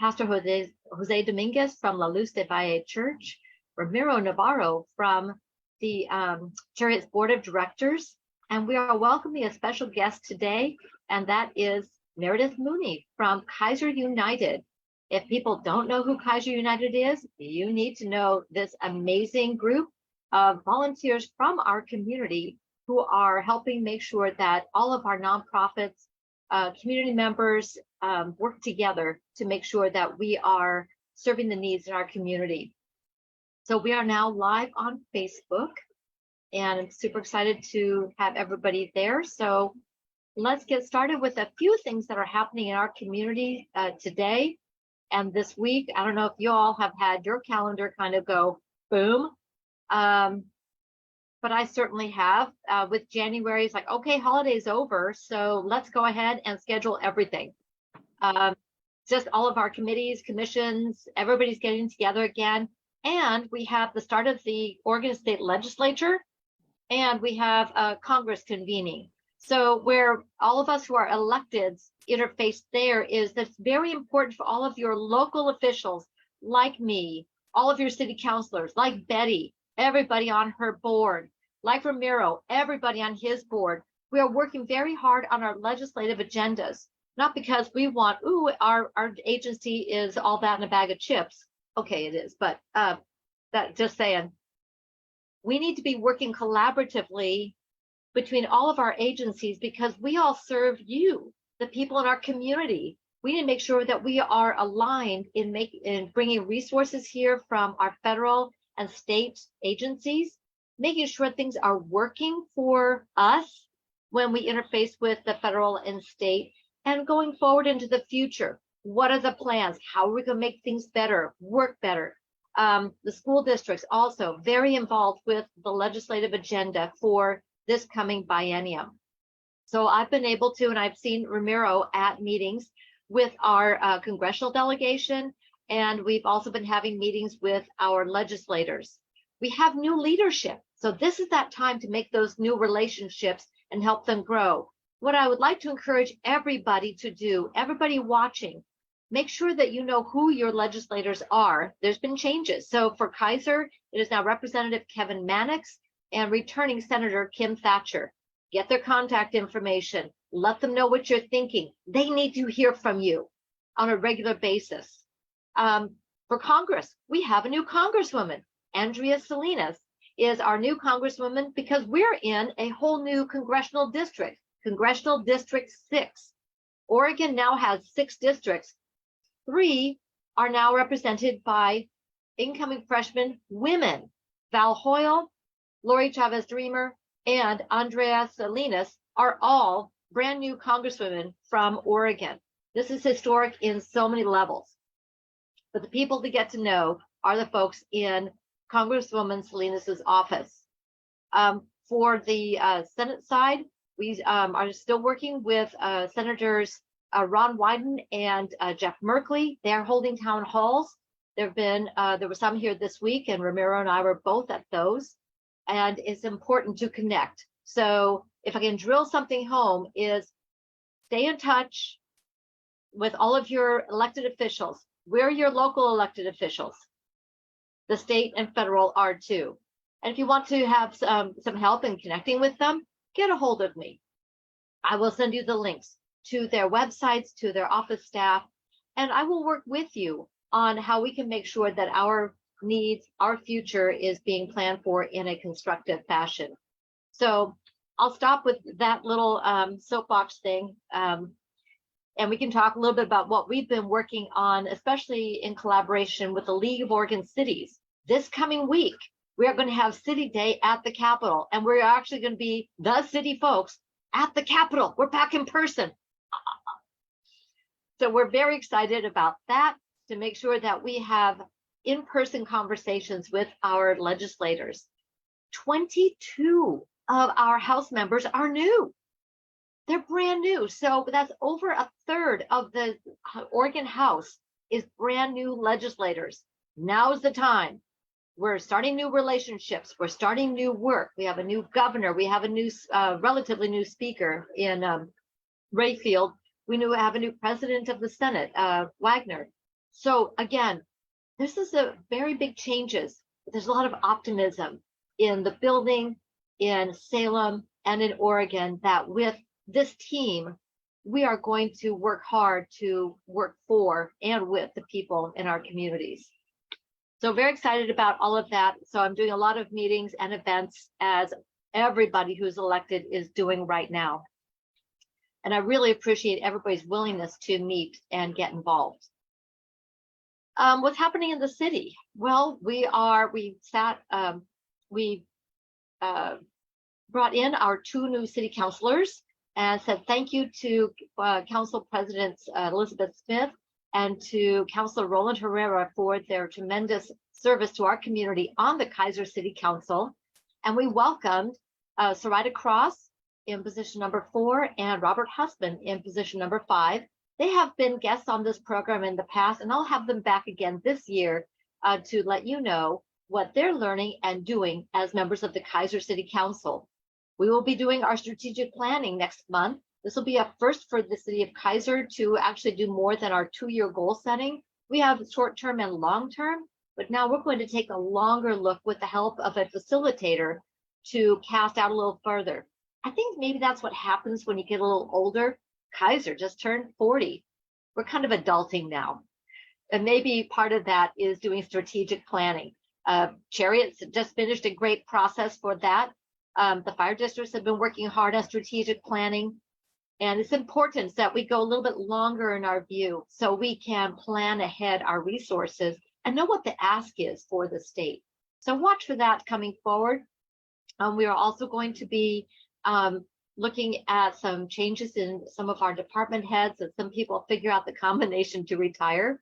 Pastor Jose Dominguez from La Luz de Valle Church, Ramiro Navarro from the Chariot's Board of Directors, and we are welcoming a special guest today, and that is Meredith Mooney from Kaiser United. If people don't know who Kaiser United is, you need to know this amazing group of volunteers from our community who are helping make sure that all of our nonprofits, community members work together to make sure that we are serving the needs in our community. So we are now live on Facebook, and I'm super excited to have everybody there. So let's get started with a few things that are happening in our community today and this week. I don't know if you all have had your calendar kind of go boom, but I certainly have. With January, it's like, okay, holiday's over, so let's go ahead and schedule everything. Just all of our committees, commissions, everybody's getting together again. And we have the start of the Oregon State Legislature, and we have Congress convening. So where all of us who are electeds interface there is that's very important for all of your local officials like me, all of your city councilors, like Betty, everybody on her board, like Ramiro, everybody on his board. We are working very hard on our legislative agendas, not because we want, ooh, our agency is all that in a bag of chips. Okay, it is, but that just saying, we need to be working collaboratively between all of our agencies because we all serve you, the people in our community. We need to make sure that we are aligned in bringing resources here from our federal and state agencies, making sure things are working for us when we interface with the federal and state, and going forward into the future. What are the plans? How are we going to make things better, work better? The school districts also very involved with the legislative agenda for this coming biennium. So I've been able to, and I've seen Ramiro at meetings with our congressional delegation, and we've also been having meetings with our legislators. We have new leadership. So this is that time to make those new relationships and help them grow. What I would like to encourage everybody to do, everybody watching, make sure that you know who your legislators are. There's been changes. So for Kaiser, it is now Representative Kevin Mannix and returning Senator Kim Thatcher. Get their contact information. Let them know what you're thinking. They need to hear from you on a regular basis. For Congress, we have a new Congresswoman. Andrea Salinas is our new Congresswoman because we're in a whole new congressional district, Congressional District 6. Oregon now has 6 districts. 3 are now represented by incoming freshman women. Val Hoyle, Lori Chavez Dreamer, and Andrea Salinas are all brand new congresswomen from Oregon. This is historic in so many levels. But the people to get to know are the folks in Congresswoman Salinas's office. For the Senate side, we are still working with Senators Ron Wyden and Jeff Merkley. They're holding town halls. There were some here this week, and Ramiro and I were both at those. And it's important to connect. So if I can drill something home is stay in touch with all of your elected officials. We're your local elected officials. The state and federal are too. And if you want to have some help in connecting with them, get a hold of me. I will send you the links to their websites, to their office staff, and I will work with you on how we can make sure that our needs, our future is being planned for in a constructive fashion. So I'll stop with that little soapbox thing. And we can talk a little bit about what we've been working on, especially in collaboration with the League of Oregon Cities. This coming week, we are going to have City Day at the Capitol, and we're actually going to be the city folks at the Capitol. We're back in person. So we're very excited about that, to make sure that we have in-person conversations with our legislators. 22 of our House members are new. They're brand new. So that's over a third of the Oregon House is brand new legislators. Now's the time. We're starting new relationships. We're starting new work. We have a new governor. We have a new, relatively new speaker in Rayfield. We have a new president of the Senate, Wagner. So again, this is a very big changes. There's a lot of optimism in the building, in Salem, and in Oregon that with this team, we are going to work hard to work for and with the people in our communities. So very excited about all of that. So I'm doing a lot of meetings and events as everybody who's elected is doing right now. And I really appreciate everybody's willingness to meet and get involved. What's happening in the city? Well, we brought in our 2 new city councilors and said thank you to Council Presidents Elizabeth Smith and to Councilor Roland Herrera for their tremendous service to our community on the Kaiser City Council. And we welcomed Sarita Cross in position number 4 and Robert Husband in position number 5. They have been guests on this program in the past, and I'll have them back again this year to let you know what they're learning and doing as members of the Kaiser City Council. We will be doing our strategic planning next month. This will be a first for the city of Kaiser to actually do more than our 2-year goal setting. We have short-term and long-term, but now we're going to take a longer look with the help of a facilitator to cast out a little further. I think maybe that's what happens when you get a little older. Kaiser just turned 40. We're kind of adulting now. And maybe part of that is doing strategic planning. Chariot's just finished a great process for that. The fire districts have been working hard on strategic planning. And it's important that we go a little bit longer in our view so we can plan ahead our resources and know what the ask is for the state. So watch for that coming forward. We are also going to be looking at some changes in some of our department heads as some people figure out the combination to retire.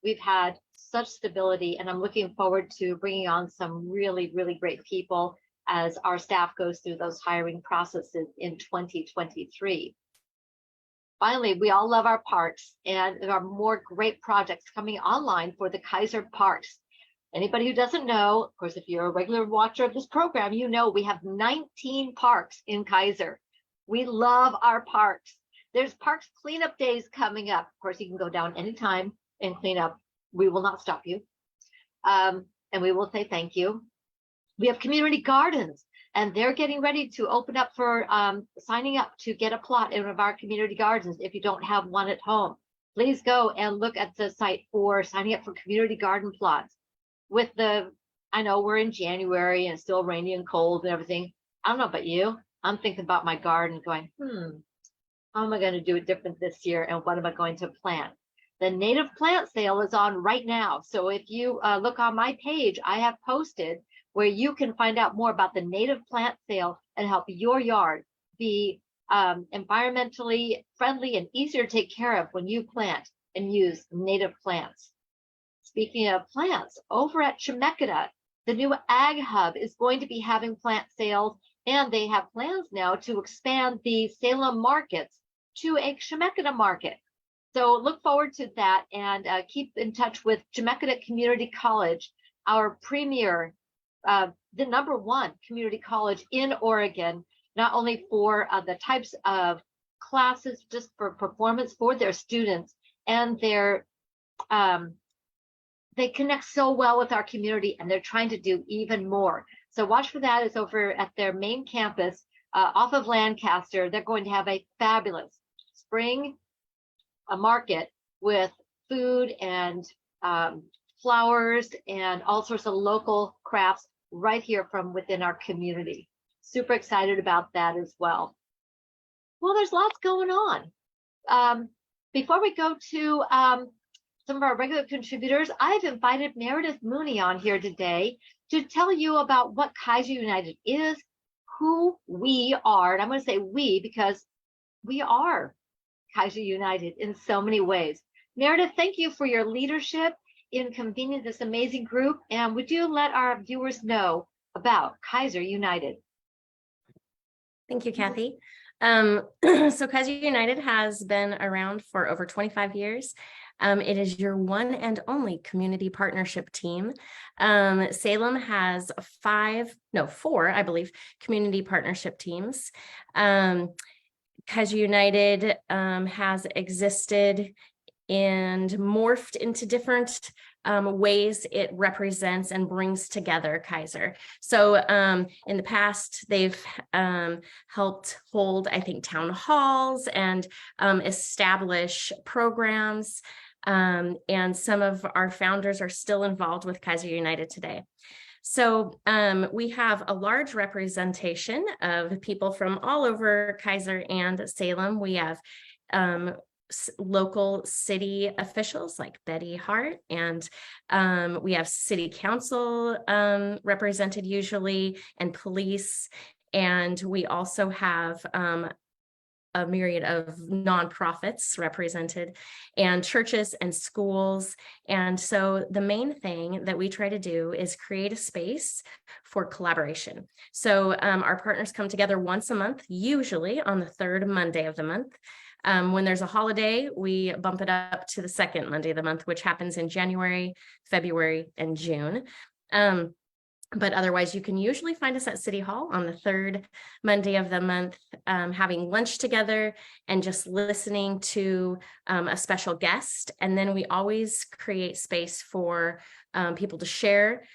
We've had such stability, and I'm looking forward to bringing on some really, really great people as our staff goes through those hiring processes in 2023. Finally, we all love our parks, and there are more great projects coming online for the Kaiser Parks. Anybody who doesn't know, of course, if you're a regular watcher of this program, you know we have 19 parks in Kaiser. We love our parks. There's parks cleanup days coming up. Of course, you can go down anytime and clean up. We will not stop you. And we will say thank you. We have community gardens, and they're getting ready to open up for signing up to get a plot in one of our community gardens if you don't have one at home. Please go and look at the site for signing up for community garden plots. I know we're in January and it's still rainy and cold and everything. I don't know about you. I'm thinking about my garden going, how am I going to do it different this year? And what am I going to plant? The native plant sale is on right now. So if you look on my page, I have posted where you can find out more about the native plant sale and help your yard be environmentally friendly and easier to take care of when you plant and use native plants. Speaking of plants, over at Chemeketa, the new Ag Hub is going to be having plant sales, and they have plans now to expand the Salem markets to a Chemeketa market. So look forward to that, and keep in touch with Chemeketa Community College, our premier, the #1 community college in Oregon, not only for the types of classes, just for performance for their students and their they connect so well with our community, and they're trying to do even more. So watch for that. It's over at their main campus off of Lancaster. They're going to have a fabulous spring market with food and flowers and all sorts of local crafts right here from within our community. Super excited about that as well. Well, there's lots going on. Before we go to some of our regular contributors, I've invited Meredith Mooney on here today to tell you about what Kaiser United is, who we are. And I'm going to say we because we are Kaiser United in so many ways. Meredith, thank you for your leadership in convening this amazing group. And would you let our viewers know about Kaiser United? Thank you, Kathy. So Kaiser United has been around for over 25 years. It is your one and only community partnership team. Salem has 4, I believe, community partnership teams. Kaiser United has existed and morphed into different ways it represents and brings together Kaiser. So in the past, they've helped hold, I think, town halls and establish programs. And some of our founders are still involved with Kaiser United today. So we have a large representation of people from all over Kaiser and Salem. We have local city officials like Betty Hart, and we have city council represented usually, and police. And we also have a myriad of nonprofits represented, and churches and schools. And so the main thing that we try to do is create a space for collaboration. So our partners come together once a month, usually on the third Monday of the month. When there's a holiday, we bump it up to the second Monday of the month, which happens in January, February, and June. But otherwise, you can usually find us at City Hall on the third Monday of the month, having lunch together and just listening to a special guest. And then we always create space for people to share,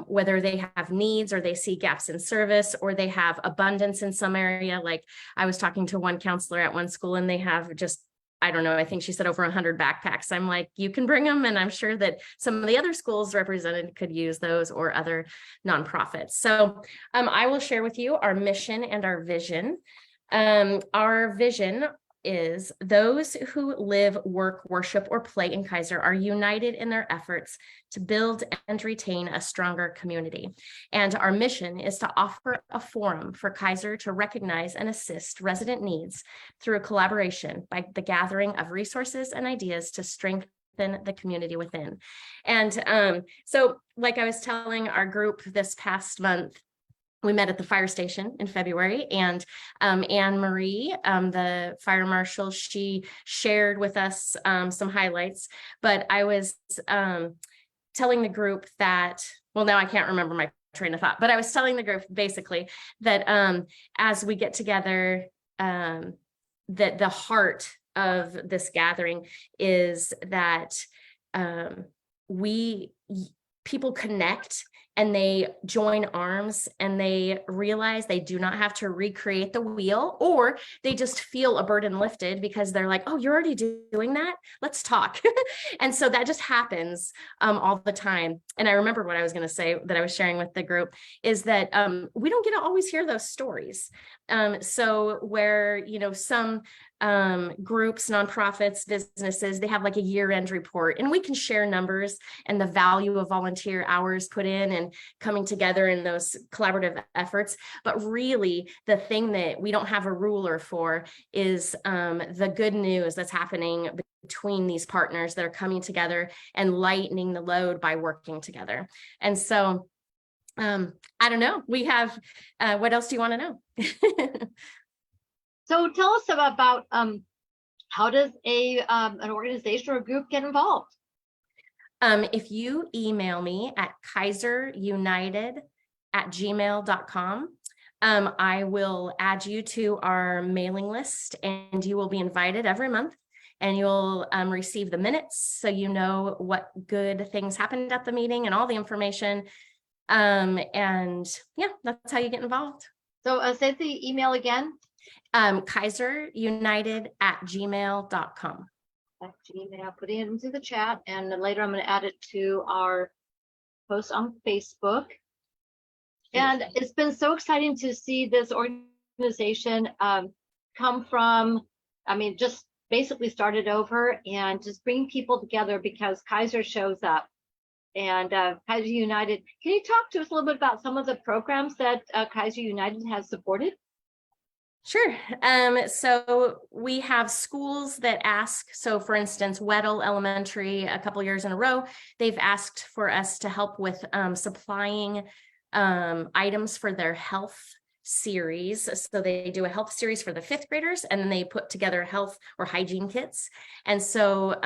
whether they have needs or they see gaps in service or they have abundance in some area. Like I was talking to one counselor at one school and they have just, I don't know, I think she said over 100 backpacks. I'm like, you can bring them. And I'm sure that some of the other schools represented could use those, or other nonprofits. So I will share with you our mission and our vision. Our vision is those who live, work, worship, or play in Kaiser are united in their efforts to build and retain a stronger community. And our mission is to offer a forum for Kaiser to recognize and assist resident needs through a collaboration by the gathering of resources and ideas to strengthen the community within. And so like I was telling our group this past month, we met at the fire station in February, and Anne Marie, the fire marshal, she shared with us some highlights, but I was telling the group that, well, now I can't remember my train of thought, but I was telling the group basically that as we get together, that the heart of this gathering is that people connect and they join arms and they realize they do not have to recreate the wheel, or they just feel a burden lifted because they're like, oh, you're already doing that? Let's talk. And so that just happens all the time. And I remembered what I was going to say that I was sharing with the group is that we don't get to always hear those stories. So where, you know, some groups, nonprofits, businesses, they have like a year-end report, and we can share numbers and the value of volunteer hours put in and coming together in those collaborative efforts. But really, the thing that we don't have a ruler for is the good news that's happening between these partners that are coming together and lightening the load by working together. And so, I don't know, we have, what else do you want to know? So tell us about how does an organization or a group get involved? If you email me at kaiserunited@gmail.com, I will add you to our mailing list, and you will be invited every month, and you'll receive the minutes so you know what good things happened at the meeting and all the information. And yeah, that's how you get involved. So say the email again. kaiserunited@gmail.com. At Gmail, put it into the chat, and then later I'm going to add it to our post on Facebook. And it's been so exciting to see this organization come from, I mean, just basically started over and just bring people together because Kaiser shows up. And Kaiser United, can you talk to us a little bit about some of the programs that Kaiser United has supported? Sure. So we have schools that ask, so for instance, Weddell Elementary, a couple years in a row, they've asked for us to help with supplying items for their health series. So they do a health series for the fifth graders, and then they put together health or hygiene kits. And so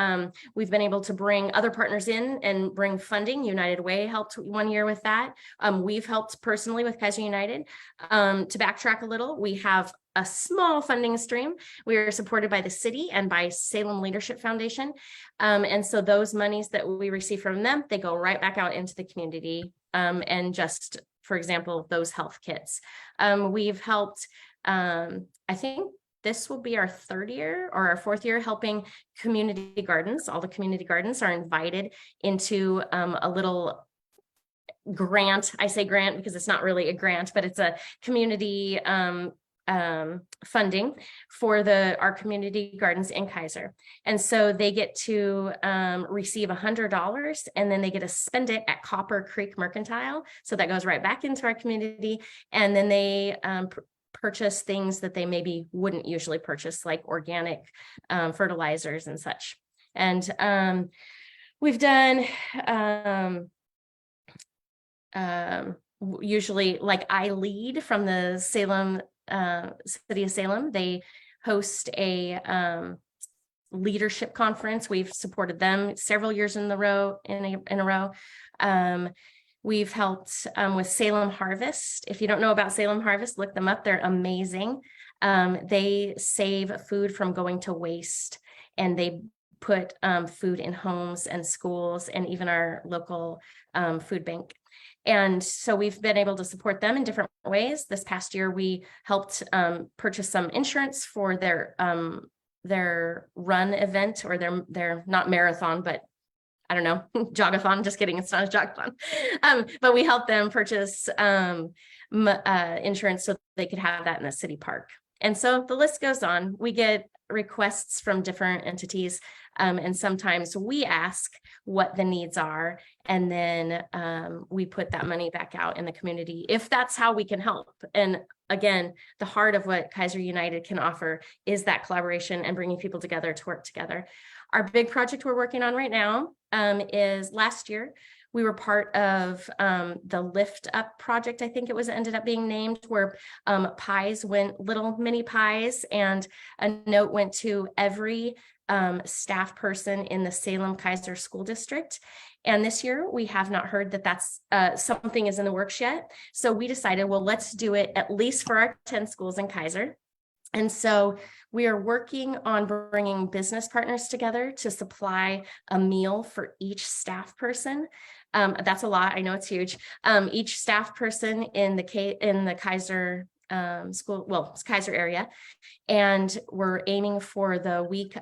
we've been able to bring other partners in and bring funding. United Way helped one year with that. We've helped personally with Kaiser United. To backtrack a little, we have a small funding stream. We are supported by the city and by Salem Leadership Foundation. And so those monies that we receive from them, they go right back out into the community. And just, for example, those health kits. We've helped, I think this will be our third year or our fourth year helping community gardens. All the community gardens are invited into a little grant. I say grant because it's not really a grant, but it's a community funding for our community gardens in Kaiser. And so they get to receive $100 and then they get to spend it at Copper Creek Mercantile. So that goes right back into our community. And then they purchase things that they maybe wouldn't usually purchase, like organic fertilizers and such. And we've done usually, like I Lead from the Salem City of Salem, they host a leadership conference. We've supported them several years in a row. We've helped with Salem Harvest. If you don't know about Salem Harvest, look them up. They're amazing. They save food from going to waste, and they put food in homes and schools and even our local food bank. And so we've been able to support them in different ways. This past year, we helped purchase some insurance for their run event, or their not marathon, but I don't know, jogathon. Just kidding, it's not a jogathon. But we helped them purchase insurance so they could have that in a city park. And so the list goes on. We get requests from different entities, and sometimes we ask what the needs are, and then we put that money back out in the community if that's how we can help. And again, the heart of what Kaiser United can offer is that collaboration and bringing people together to work together. Our big project we're working on right now is last year. We were part of the Lift Up project, I think it was ended up being named, where pies went, little mini pies, and a note went to every staff person in the Salem Kaiser School District. And this year we have not heard that that's something is in the works yet. So we decided, well, let's do it at least for our 10 schools in Kaiser. And so we are working on bringing business partners together to supply a meal for each staff person. That's a lot. I know it's huge. Each staff person in the Kaiser school, well, it's Kaiser area. And we're aiming for the week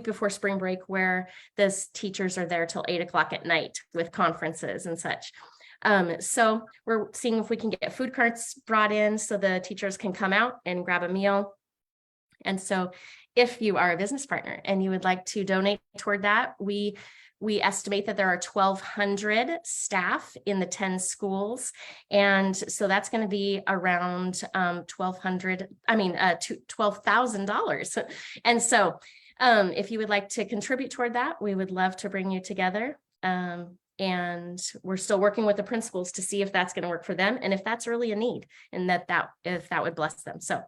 before spring break, where the teachers are there till 8 o'clock at night with conferences and such. So we're seeing if we can get food carts brought in so the teachers can come out and grab a meal. And so if you are a business partner and you would like to donate toward that, we estimate that there are 1,200 staff in the 10 schools. And so that's going to be around $12,000. And so if you would like to contribute toward that, we would love to bring you together. And we're still working with the principals to see if that's going to work for them, and if that's really a need, and if that would bless them. So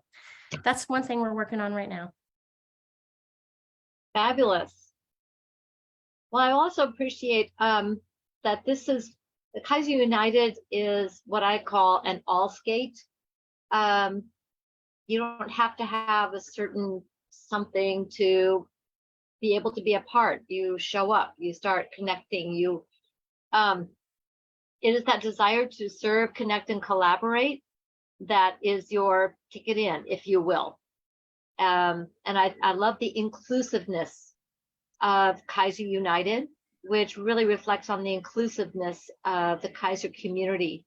that's one thing we're working on right now. Fabulous. Well, I also appreciate that this is the Kaiser United is what I call an all skate. You don't have to have a certain something to be able to be a part. You show up, you start connecting, it is that desire to serve, connect, and collaborate that is your ticket in, if you will. And I love the inclusiveness of Kaiser United, which really reflects on the inclusiveness of the Kaiser community,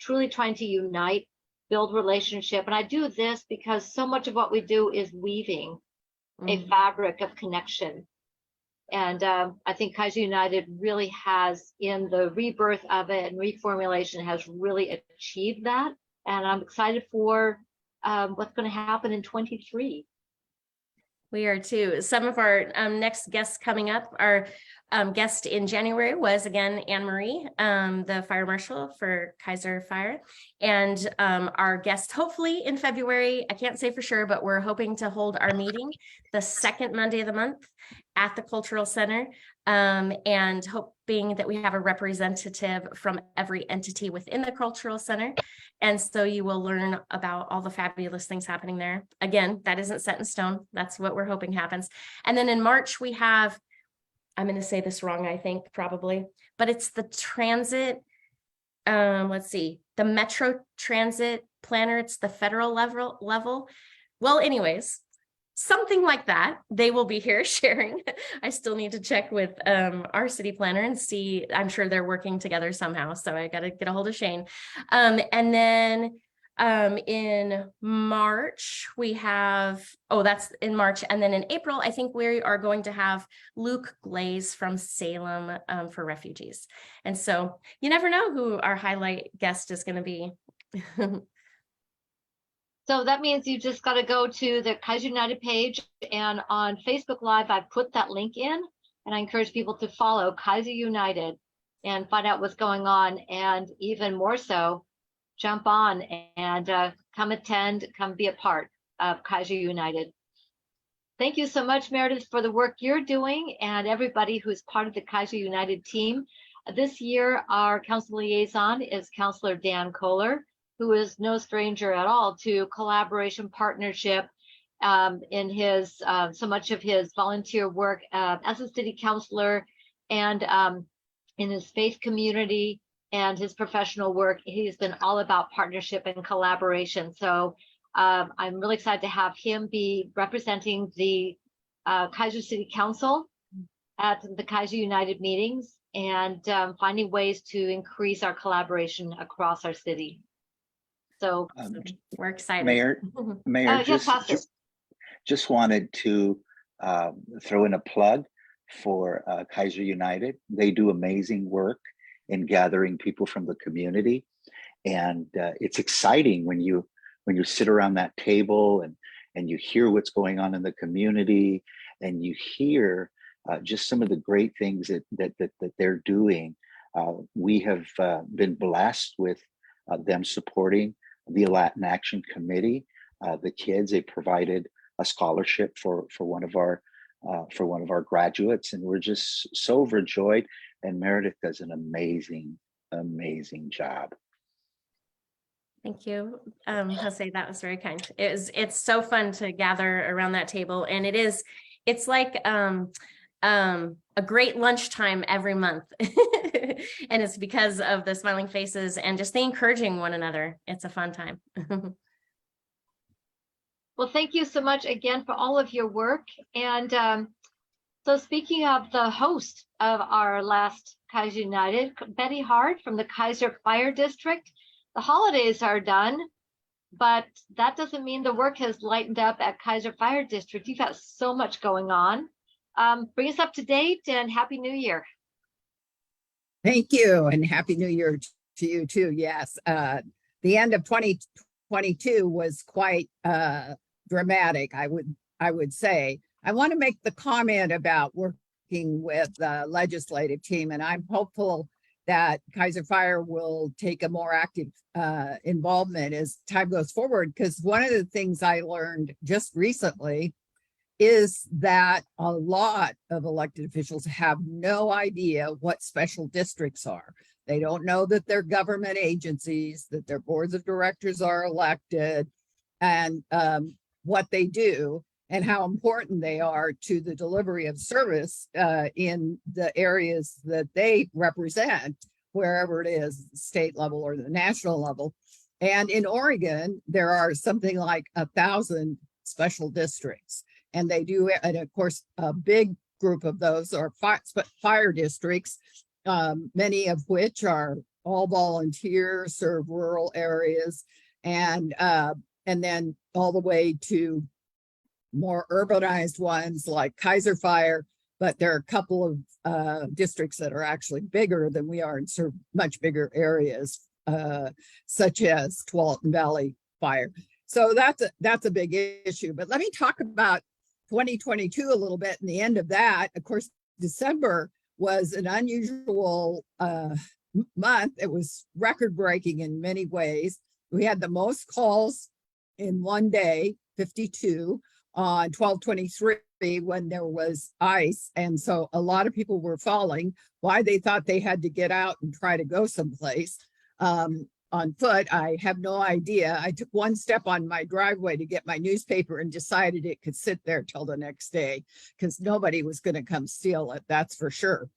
truly trying to unite, build relationship. And I do this because so much of what we do is weaving a fabric of connection. And I think Kaiser United really has, in the rebirth of it and reformulation, has really achieved that. And I'm excited for what's going to happen in 23. We are too. Some of our next guests coming up, our guest in January was again Anne Marie, the fire marshal for Kaiser Fire. And our guest hopefully in February, I can't say for sure, but we're hoping to hold our meeting the second Monday of the month. at the Cultural Center, and hoping that we have a representative from every entity within the Cultural Center. And so you will learn about all the fabulous things happening there. Again, that isn't set in stone. That's what we're hoping happens. And then in March, we have, I'm going to say this wrong, I think, probably, but it's the transit, let's see, the Metro Transit Planner. It's the federal level. Well, anyways, something like that. They will be here sharing. I still need to check with our city planner and see. I'm sure they're working together somehow. So I got to get a hold of Shane. And then in March, we have, that's in March. And then in April, I think we are going to have Luke Glaze from Salem for refugees. And so you never know who our highlight guest is going to be. So that means you just got to go to the Kaiser United page, and on Facebook Live, I put that link in, and I encourage people to follow Kaiser United and find out what's going on, and even more so, jump on and come attend, come be a part of Kaiser United. Thank you so much, Meredith, for the work you're doing, and everybody who's part of the Kaiser United team. This year, our council liaison is Councilor Dan Kohler, who is no stranger at all to collaboration, partnership, in his so much of his volunteer work as a city councilor, and in his faith community and his professional work. He's been all about partnership and collaboration. So I'm really excited to have him be representing the Kaiser City Council at the Kaiser United meetings, and finding ways to increase our collaboration across our city. So we're excited. Mayor, yes, just wanted to throw in a plug for Kaiser United. They do amazing work in gathering people from the community, and it's exciting when you sit around that table and you hear what's going on in the community, and you hear just some of the great things that they're doing. We have been blessed with them supporting the Latin Action Committee. The kids, they provided a scholarship for one of our graduates, and we're just so overjoyed. And Meredith does an amazing job. Thank you, Jose. That was very kind. It's so fun to gather around that table, and it's like a great lunchtime every month. And it's because of the smiling faces and just the encouraging one another. It's a fun time. well, thank you so much again for all of your work. And so speaking of the host of our last Kaiser United, Betty Hart from the Kaiser Fire District, the holidays are done, but that doesn't mean the work has lightened up at Kaiser Fire District. You've got so much going on. Bring us up to date, and Happy New Year. Thank you, and Happy New Year to you too. Yes, the end of 2022 was quite dramatic, I would say. I want to make the comment about working with the legislative team, and I'm hopeful that Kaiser Fire will take a more active involvement as time goes forward, because one of the things I learned just recently is that a lot of elected officials have no idea what special districts are. They don't know that they're government agencies, that their boards of directors are elected, and what they do and how important they are to the delivery of service in the areas that they represent, wherever it is, state level or the national level. And in Oregon, there are something like 1,000 special districts. And they do, and of course, a big group of those are fire districts, many of which are all volunteer, serve rural areas, and then all the way to more urbanized ones like Kaiser Fire. But there are a couple of districts that are actually bigger than we are and serve much bigger areas, such as Tualatin Valley Fire. So that's a big issue. But let me talk about 2022 a little bit, and the end of that. Of course, December was an unusual month. It was record-breaking in many ways. We had the most calls in one day, 52. on 12/23 when there was ice. And so a lot of people were falling. Why they thought they had to get out and try to go someplace on foot, I have no idea. I took one step on my driveway to get my newspaper and decided it could sit there till the next day because nobody was going to come steal it. That's for sure.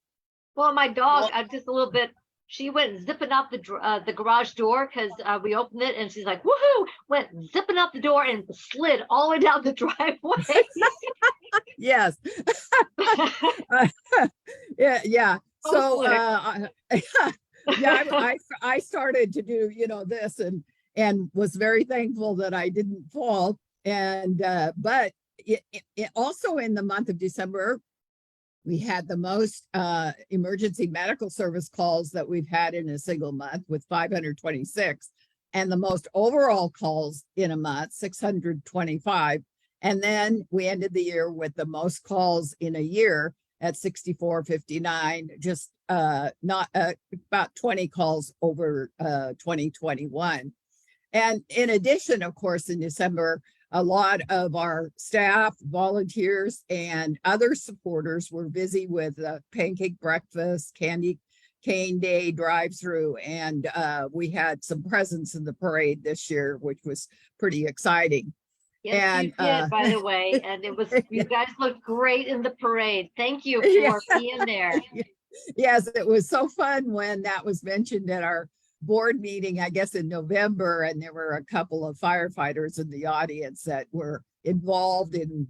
Well, my dog, just a little bit, she went zipping out the garage door because we opened it and she's like, woohoo, went zipping out the door and slid all the way down the driveway. Yes. Yeah. So, yeah, I started to do, this and was very thankful that I didn't fall. And, but it also in the month of December, we had the most emergency medical service calls that we've had in a single month with 526, and the most overall calls in a month, 625. And then we ended the year with the most calls in a year at 6459, just not about 20 calls over 2021. And in addition, of course, in December, a lot of our staff, volunteers, and other supporters were busy with pancake breakfast, candy cane day drive-through, and we had some presents in the parade this year, which was pretty exciting. Yes, And, you did, by the way, and it was, you guys looked great in the parade. Thank you for being there. Yes, it was so fun when that was mentioned at our board meeting, I guess in November, and there were a couple of firefighters in the audience that were involved in,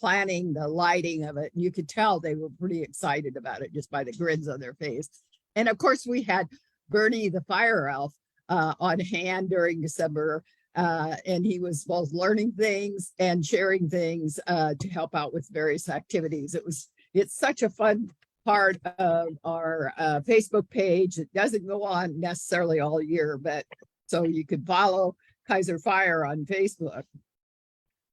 planning the lighting of it. And you could tell they were pretty excited about it just by the grins on their face. And of course, we had Bernie the fire elf on hand during December. And he was both learning things and sharing things to help out with various activities. It's such a fun part of our Facebook page. It doesn't go on necessarily all year, but so you could follow Kaiser Fire on Facebook.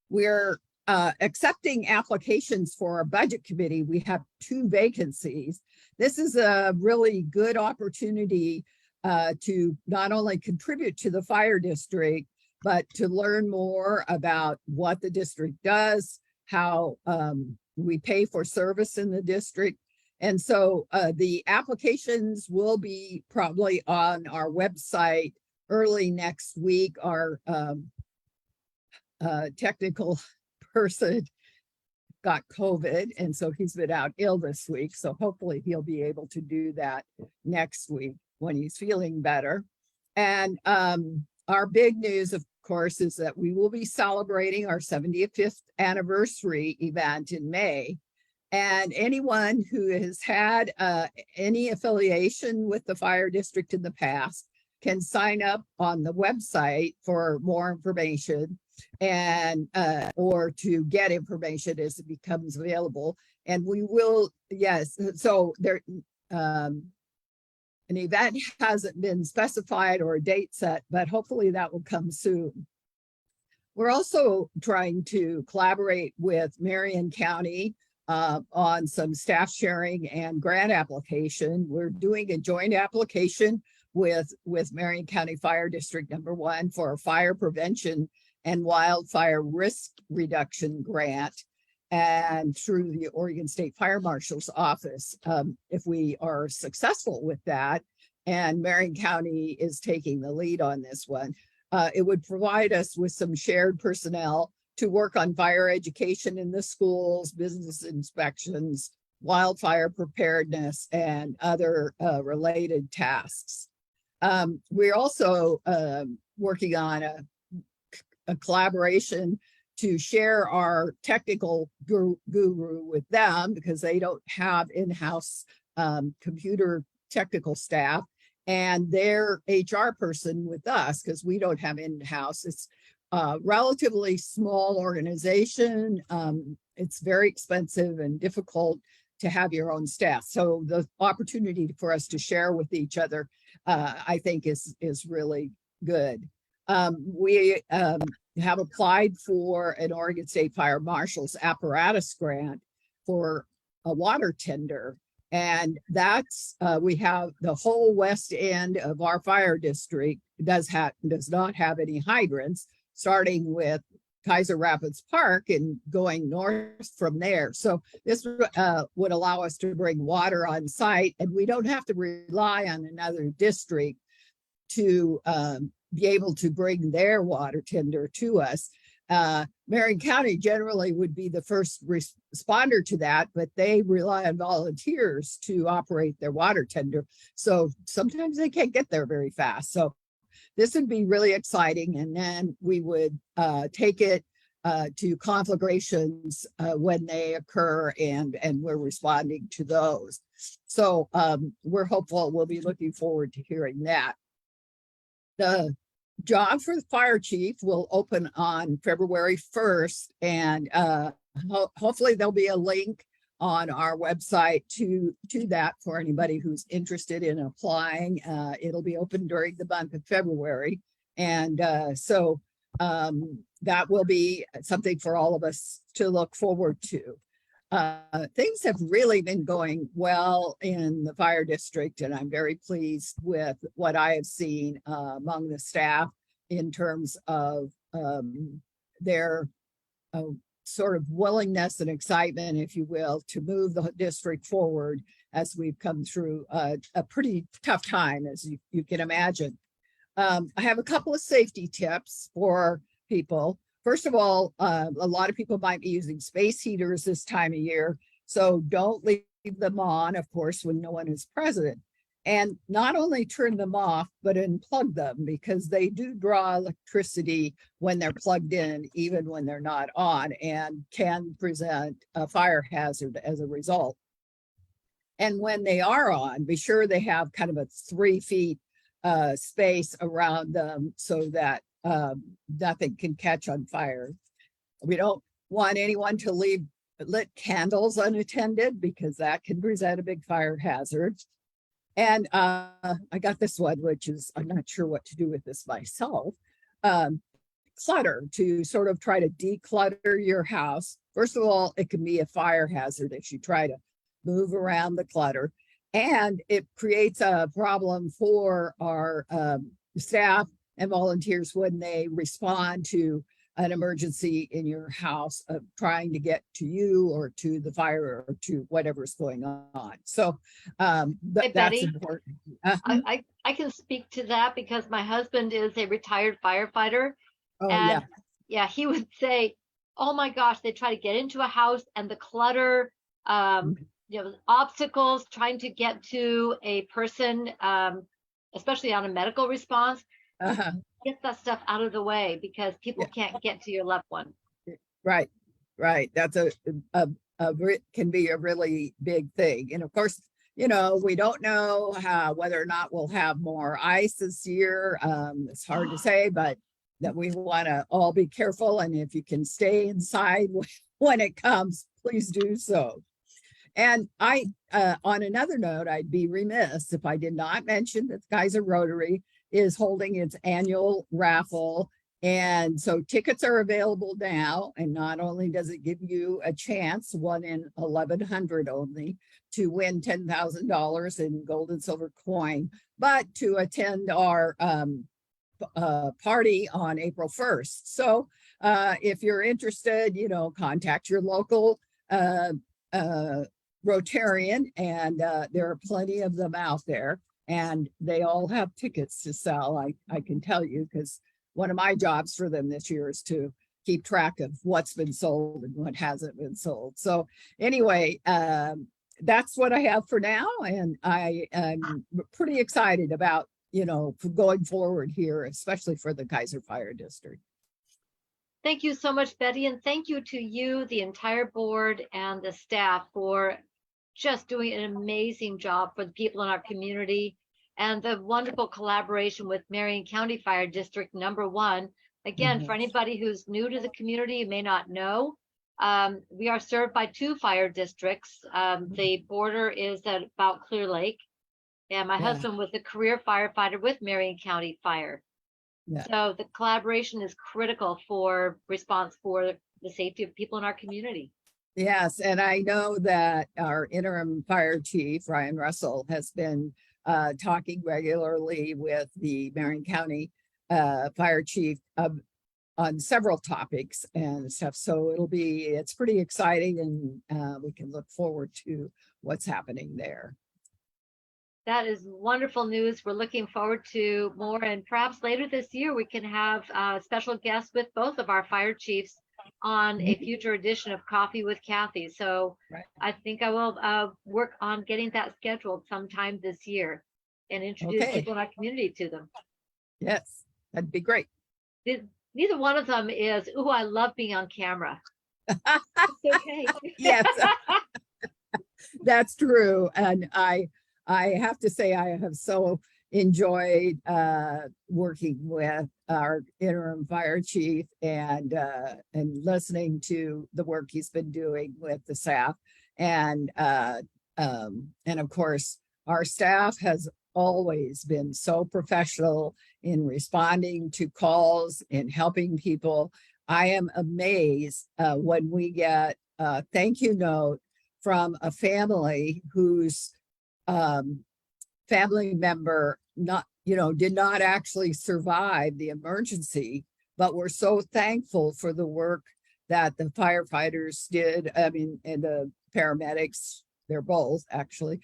We're accepting applications for our budget committee. We have 2 vacancies. This is a really good opportunity to not only contribute to the fire district, but to learn more about what the district does, how we pay for service in the district. And so the applications will be probably on our website early next week. Our technical person got COVID, and so he's been out ill this week. So hopefully he'll be able to do that next week when he's feeling better. And our big news, of course, is that we will be celebrating our 75th anniversary event in May. And anyone who has had any affiliation with the fire district in the past can sign up on the website for more information and or to get information as it becomes available. And we will, yes, so there an event hasn't been specified or a date set, but hopefully that will come soon. We're also trying to collaborate with Marion County on some staff sharing and grant application. We're doing a joint application with Marion County Fire District #1 for a fire prevention and wildfire risk reduction grant, and through the Oregon State Fire Marshal's office. If we are successful with that, and Marion County is taking the lead on this one, it would provide us with some shared personnel to work on fire education in the schools, business inspections, wildfire preparedness, and other related tasks. We're also working on a collaboration to share our technical guru with them because they don't have in-house computer technical staff, and their HR person with us because we don't have in-house. It's a relatively small organization. It's very expensive and difficult to have your own staff. So the opportunity for us to share with each other, I think is really good. We have applied for an Oregon State Fire Marshal's apparatus grant for a water tender. And that's, we have the whole west end of our fire district does not have any hydrants, starting with Kaiser Rapids Park and going north from there. So this would allow us to bring water on site, and we don't have to rely on another district to be able to bring their water tender to us. Marion County generally would be the first responder to that, but they rely on volunteers to operate their water tender. So sometimes they can't get there very fast. So this would be really exciting. And then we would take it to conflagrations when they occur, and we're responding to those. So we're hopeful. We'll be looking forward to hearing that. The job for the fire chief will open on February 1st, and hopefully there'll be a link on our website to that for anybody who's interested in applying. It'll be open during the month of February, and so that will be something for all of us to look forward to. Things have really been going well in the fire district, and I'm very pleased with what I have seen among the staff in terms of their sort of willingness and excitement, if you will, to move the district forward as we've come through a pretty tough time, as you can imagine. I have a couple of safety tips for people. First of all, a lot of people might be using space heaters this time of year, so don't leave them on, of course, when no one is present. And not only turn them off, but unplug them, because they do draw electricity when they're plugged in, even when they're not on, and can present a fire hazard as a result. And when they are on, be sure they have kind of a 3 feet space around them so that nothing can catch on fire. We don't want anyone to leave lit candles unattended, because that can present a big fire hazard. And I got this one, which is, I'm not sure what to do with this myself. Clutter, to sort of try to declutter your house. First of all, it can be a fire hazard if you try to move around the clutter. And it creates a problem for our staff and volunteers when they respond to an emergency in your house, of trying to get to you or to the fire or to whatever's going on. So Hey, that's Betty, important. I can speak to that because my husband is a retired firefighter. Oh, And yeah. he would say, oh my gosh, they try to get into a house, and the clutter, obstacles trying to get to a person, especially on a medical response. Get that stuff out of the way, because people can't get to your loved one. Right. That's can be a really big thing. And of course, we don't know whether or not we'll have more ice this year. It's hard to say, but that we want to all be careful. And if you can stay inside when it comes, please do so. And on another note, I'd be remiss if I did not mention that Kaiser Rotary is holding its annual raffle. And so tickets are available now. And not only does it give you a chance, 1 in 1,100 only, to win $10,000 in gold and silver coin, but to attend our party on April 1st. So if you're interested, contact your local Rotarian, and there are plenty of them out there, and they all have tickets to sell. I can tell you, because one of my jobs for them this year is to keep track of what's been sold and what hasn't been sold. So anyway, that's what I have for now, and I'm pretty excited about going forward here, especially for the Kaiser Fire District. Thank you so much, Betty, and thank you to you, the entire board, and the staff for just doing an amazing job for the people in our community, and the wonderful collaboration with Marion County Fire District #1. Again, for anybody who's new to the community, you may not know, we are served by 2 fire districts. The border is at about Clear Lake, and my husband was a career firefighter with Marion County Fire. So the collaboration is critical for response for the safety of people in our community. Yes, and I know that our interim fire chief, Ryan Russell, has been talking regularly with the Marion County fire chief on several topics and stuff. So it's pretty exciting, and we can look forward to what's happening there. That is wonderful news. We're looking forward to more, and perhaps later this year we can have special guests with both of our fire chiefs on a future edition of Coffee with Cathy. So Right. I think I will work on getting that scheduled sometime this year and introduce Okay. people in our community to them. Yes, that'd be great. Neither one of them is, ooh, I love being on camera. It's okay. Yes, that's true. And I have to say, I have so enjoyed working with our interim fire chief and listening to the work he's been doing with the staff. And of course, our staff has always been so professional in responding to calls and helping people. I am amazed when we get a thank you note from a family whose family member did not actually survive the emergency, but we're so thankful for the work that the firefighters did. I mean, and the paramedics, they're both actually,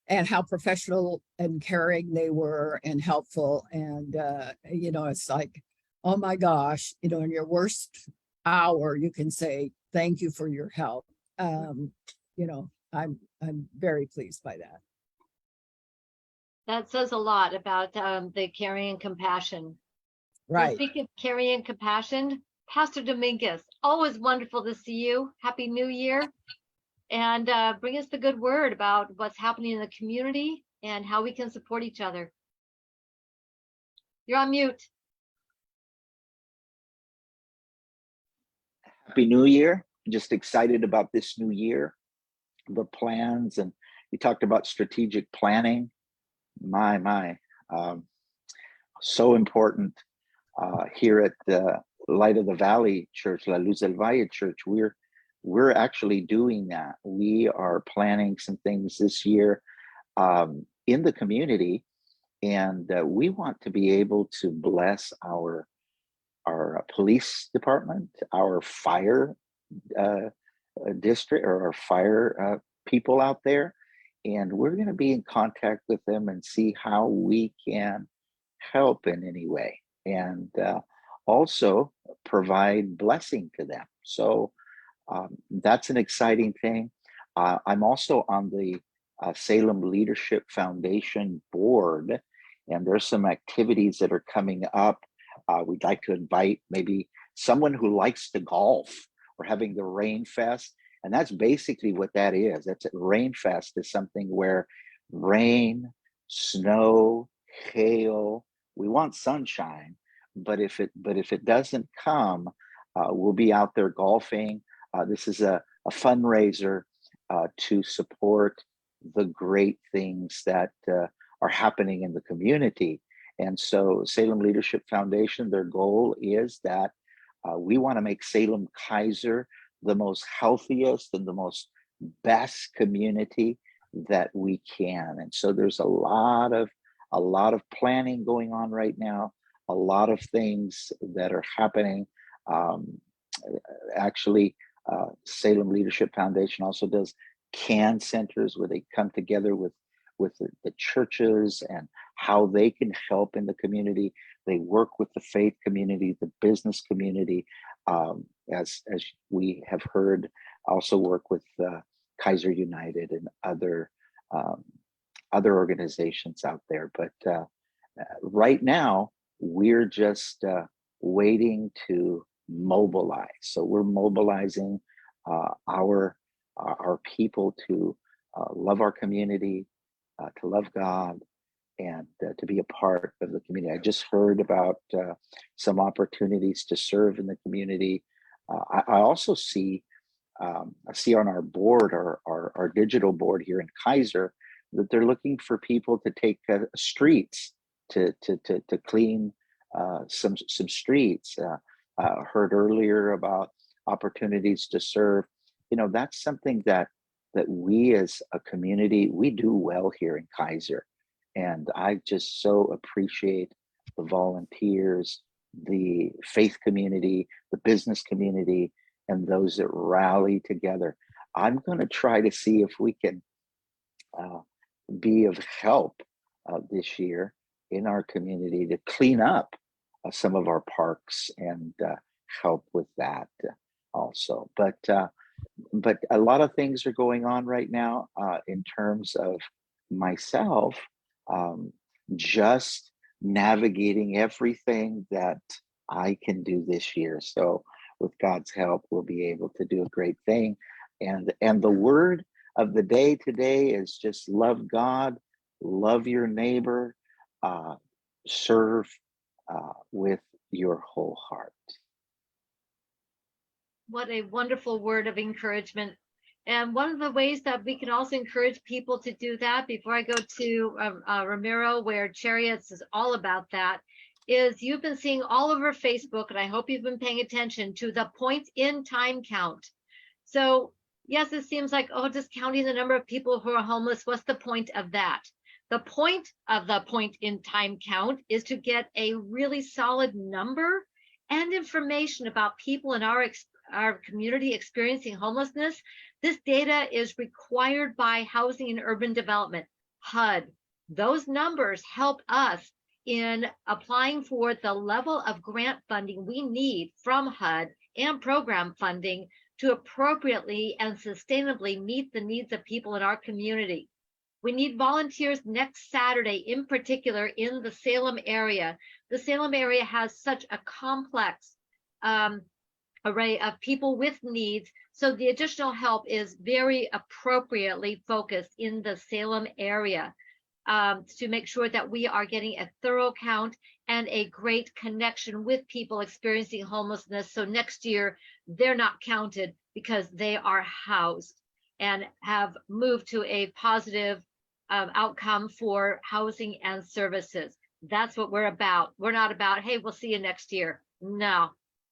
and how professional and caring they were and helpful. And, it's like, oh my gosh, in your worst hour, you can say, thank you for your help. I'm very pleased by that. That says a lot about the caring and compassion. Right. So speaking of caring and compassion, Pastor Dominguez, always wonderful to see you. Happy New Year. And bring us the good word about what's happening in the community and how we can support each other. You're on mute. Happy New Year. Just excited about this new year, the plans, and you talked about strategic planning. My, so important here at the Light of the Valley Church, La Luz del Valle Church. We're actually doing that. We are planning some things this year in the community, and we want to be able to bless our police department, our fire district, or our fire people out there. And we're going to be in contact with them and see how we can help in any way, and also provide blessing to them. So that's an exciting thing. I'm also on the Salem Leadership Foundation board, and there's some activities that are coming up. We'd like to invite maybe someone who likes to golf. We're having the Rain Fest, and that's basically what that is. That's Rain Fest is something where rain, snow, hail. We want sunshine, but if it doesn't come, we'll be out there golfing. This is a fundraiser to support the great things that are happening in the community. And so Salem Leadership Foundation, their goal is that we want to make Salem Keizer the most healthiest and the most best community that we can. And so there's a lot of planning going on right now, a lot of things that are happening. Actually, Salem Leadership Foundation also does CAN centers where they come together with the churches and how they can help in the community. They work with the faith community, the business community, as we have heard, also work with Keizer United and other organizations out there. But right now, we're just waiting to mobilize. So we're mobilizing our people to love our community, to love God, and to be a part of the community. I just heard about some opportunities to serve in the community. I also see on our board, our digital board here in Keizer, that they're looking for people to take streets to clean some streets. Heard earlier about opportunities to serve. That's something that we as a community, we do well here in Keizer. And I just so appreciate the volunteers, the faith community, the business community, and those that rally together. I'm going to try to see if we can be of help this year in our community to clean up some of our parks and help with that also. But a lot of things are going on right now in terms of myself just navigating everything that I can do this year. So with God's help, we'll be able to do a great thing. And the word of the day today is just love God, love your neighbor, serve with your whole heart. What a wonderful word of encouragement. And one of the ways that we can also encourage people to do that, before I go to Ramiro, where Chariots is all about that, is you've been seeing all over Facebook, and I hope you've been paying attention to the point in time count. So yes, it seems like, oh, just counting the number of people who are homeless, what's the point of that? The point of the point in time count is to get a really solid number and information about people in our community experiencing homelessness. This data is required by Housing and Urban Development, HUD. Those numbers help us in applying for the level of grant funding we need from HUD and program funding to appropriately and sustainably meet the needs of people in our community. We need volunteers next Saturday, in particular in the Salem area. The Salem area has such a complex array of people with needs, so the additional help is very appropriately focused in the Salem area to make sure that we are getting a thorough count and a great connection with people experiencing homelessness. So next year, they're not counted because they are housed and have moved to a positive outcome for housing and services. That's what we're about. We're not about, hey, we'll see you next year. No,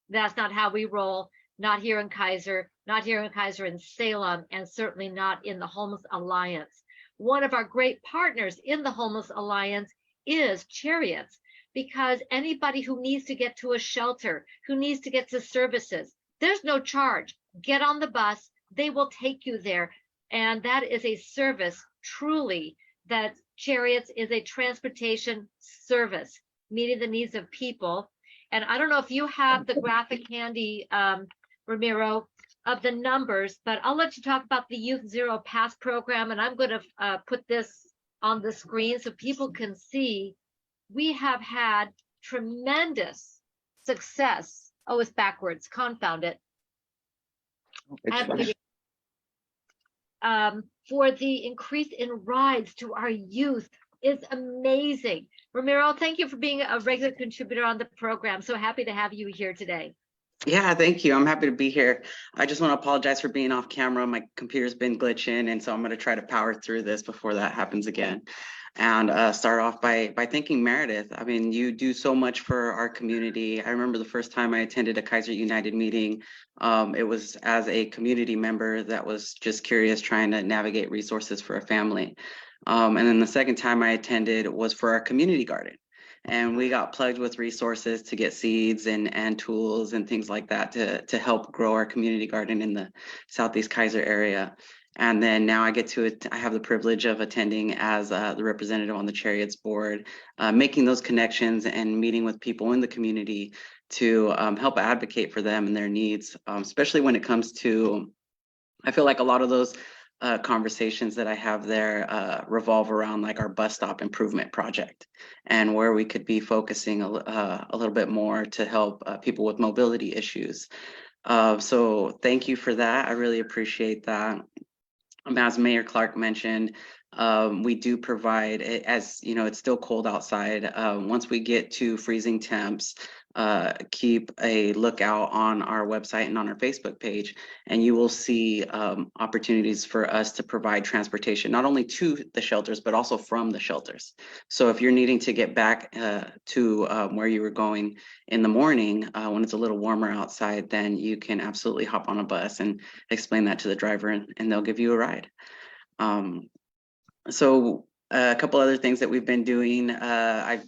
that's not how we roll. Not here in Kaiser, not here in Kaiser in Salem, and certainly not in the Homeless Alliance. One of our great partners in the Homeless Alliance is Chariots, because anybody who needs to get to a shelter, who needs to get to services, there's no charge. Get on the bus, they will take you there. And that is a service, truly, that Chariots is a transportation service, meeting the needs of people. And I don't know if you have the graphic handy, Ramiro, of the numbers, but I'll let you talk about the Youth Zero Pass program. And I'm going to put this on the screen so people can see. We have had tremendous success. Oh, it's backwards. Confound it. For the increase in rides to our youth is amazing. Ramiro, thank you for being a regular contributor on the program. So happy to have you here today. Yeah, thank you. I'm happy to be here. I just want to apologize for being off camera. My computer's been glitching, and so I'm going to try to power through this before that happens again. And start off by thanking Meredith. I mean, you do so much for our community. I remember the first time I attended a Kaiser United meeting. It was as a community member that was just curious, trying to navigate resources for a family. And then the second time I attended was for our community garden. And we got plugged with resources to get seeds and tools and things like that to help grow our community garden in the Southeast Kaiser area. And then now I have the privilege of attending as the representative on the Chariots board, making those connections and meeting with people in the community to help advocate for them and their needs, especially when it comes to, I feel like a lot of those conversations that I have there revolve around like our bus stop improvement project and where we could be focusing a little bit more to help people with mobility issues. So thank you for that. I really appreciate that. As Mayor Clark mentioned, we do provide, as you know, it's still cold outside. Once we get to freezing temps, keep a lookout on our website and on our Facebook page, and you will see opportunities for us to provide transportation, not only to the shelters, but also from the shelters. So if you're needing to get back to where you were going in the morning, when it's a little warmer outside, then you can absolutely hop on a bus and explain that to the driver, and they'll give you a ride. So A couple other things that we've been doing. I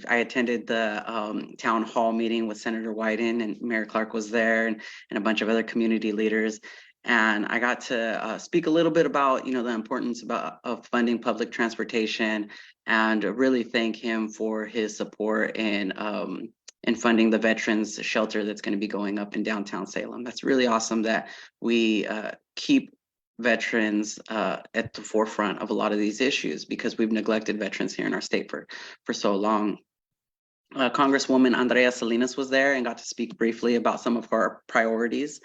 attended the town hall meeting with Senator Wyden, and Mayor Clark was there, and a bunch of other community leaders. And I got to speak a little bit about, the importance of funding public transportation, and really thank him for his support in funding the veterans shelter that's going to be going up in downtown Salem. That's really awesome that we keep veterans at the forefront of a lot of these issues, because we've neglected veterans here in our state for so long. Congresswoman Andrea Salinas was there and got to speak briefly about some of our priorities.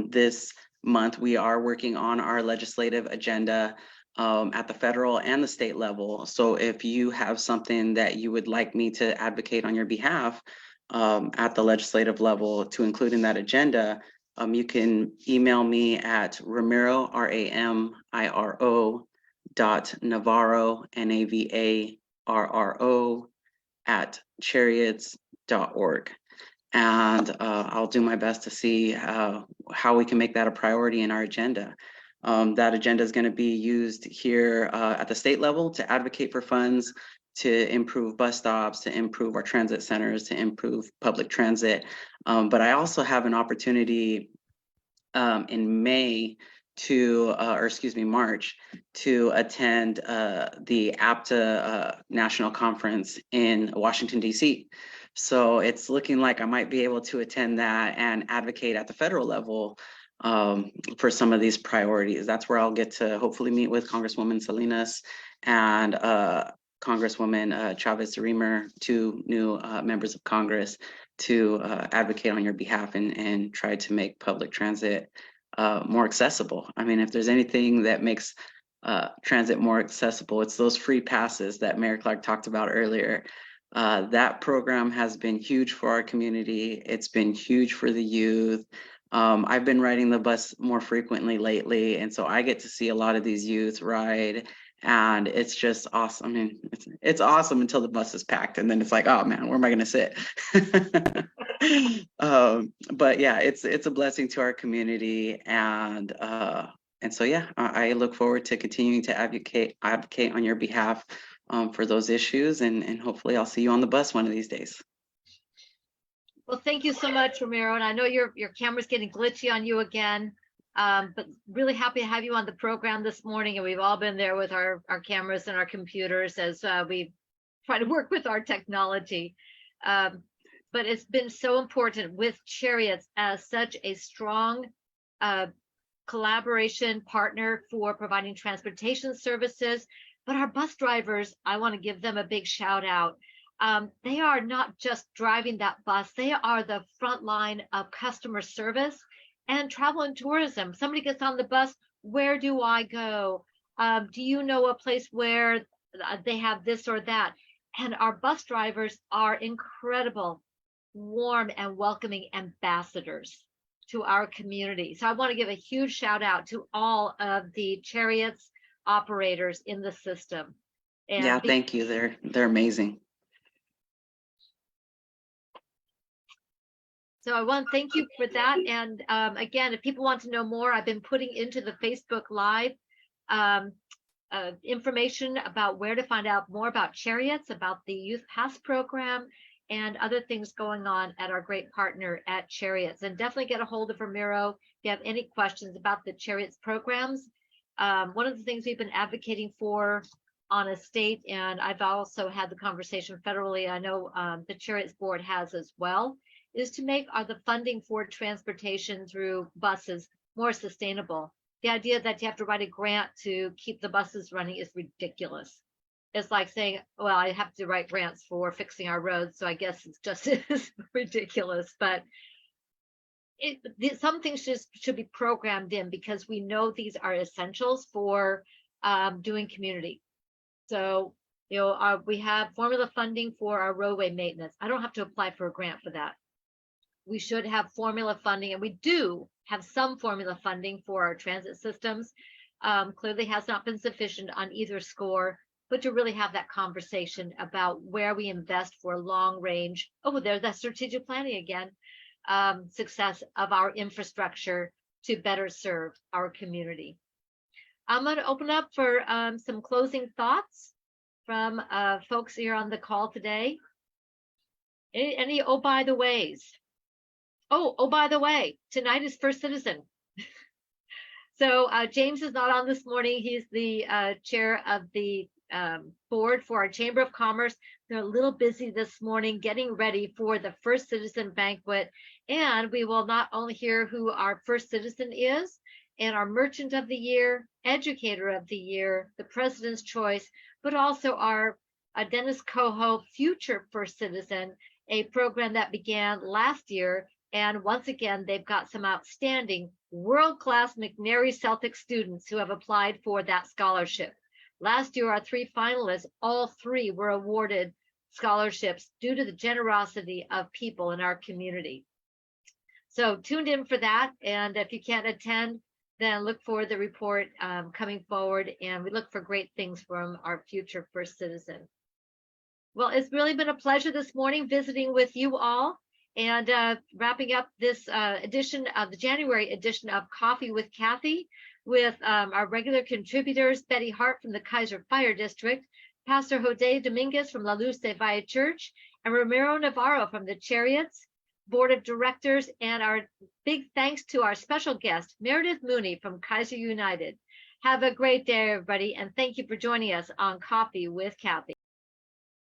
This month, we are working on our legislative agenda at the federal and the state level. So if you have something that you would like me to advocate on your behalf at the legislative level to include in that agenda, you can email me at Ramiro, RAMIRO .Navarro, NAVARRO @chariots.org. And I'll do my best to see how we can make that a priority in our agenda. That agenda is going to be used here at the state level to advocate for funds to improve bus stops, to improve our transit centers, to improve public transit. But I also have an opportunity in March, to attend the APTA National Conference in Washington, D.C. So it's looking like I might be able to attend that and advocate at the federal level for some of these priorities. That's where I'll get to hopefully meet with Congresswoman Salinas and Congresswoman Chavez Reamer, two new members of Congress, to advocate on your behalf and try to make public transit more accessible. I mean, if there's anything that makes transit more accessible, it's those free passes that Mayor Clark talked about earlier. That program has been huge for our community. It's been huge for the youth. I've been riding the bus more frequently lately, and so I get to see a lot of these youth ride, and it's just awesome. I mean, it's awesome until the bus is packed, and then it's like, oh man, where am I going to sit? But yeah, it's a blessing to our community, and so yeah, I look forward to continuing to advocate on your behalf for those issues, and hopefully I'll see you on the bus one of these days. Well, thank you so much, Ramiro. And I know your camera's getting glitchy on you again, but really happy to have you on the program this morning. And we've all been there with our cameras and our computers as we try to work with our technology. But it's been so important with Chariots as such a strong collaboration partner for providing transportation services. But our bus drivers, I want to give them a big shout out. They are not just driving that bus, they are the front line of customer service and travel and tourism. Somebody gets on the bus, where do I go? Do you know a place where they have this or that? And our bus drivers are incredible, warm and welcoming ambassadors to our community. So I want to give a huge shout out to all of the Chariots operators in the system. And yeah, thank you. They're amazing. So I want to thank you for that. And again, if people want to know more, I've been putting into the Facebook Live information about where to find out more about Chariots, about the Youth Pass program, and other things going on at our great partner at Chariots. And definitely get a hold of Ramiro if you have any questions about the Chariots programs. One of the things we've been advocating for on a state, and I've also had the conversation federally, I know the Chariots board has as well, is to make the funding for transportation through buses more sustainable. The idea that you have to write a grant to keep the buses running is ridiculous. It's like saying, well, I have to write grants for fixing our roads, so I guess it's just as ridiculous. But some things should be programmed in, because we know these are essentials for doing community. So, we have formula funding for our roadway maintenance. I don't have to apply for a grant for that. We should have formula funding, and we do have some formula funding for our transit systems. Clearly has not been sufficient on either score, but to really have that conversation about where we invest for long range. Oh, there's that strategic planning again. Success of our infrastructure to better serve our community. I'm going to open up for some closing thoughts from folks here on the call today. Any oh, by the ways. Oh, by the way, tonight is First Citizen. So James is not on this morning. He's the chair of the board for our Chamber of Commerce. They're a little busy this morning getting ready for the First Citizen banquet. And we will not only hear who our First Citizen is and our Merchant of the Year, Educator of the Year, the President's Choice, but also our Dennis Coho Future First Citizen, a program that began last year. And once again, they've got some outstanding world-class McNary Celtic students who have applied for that scholarship. Last year, our 3 finalists, all 3 were awarded scholarships due to the generosity of people in our community. So tuned in for that. And if you can't attend, then look for the report coming forward. And we look for great things from our future First Citizen. Well, it's really been a pleasure this morning visiting with you all. And wrapping up this edition of the January edition of Coffee with Cathy with our regular contributors, Betty Hart from the Kaiser Fire District, Pastor Jose Dominguez from La Luz de Valle Church, and Ramiro Navarro from the Chariots Board of Directors, and our big thanks to our special guest, Meredith Mooney from Kaiser United. Have a great day, everybody, and thank you for joining us on Coffee with Cathy.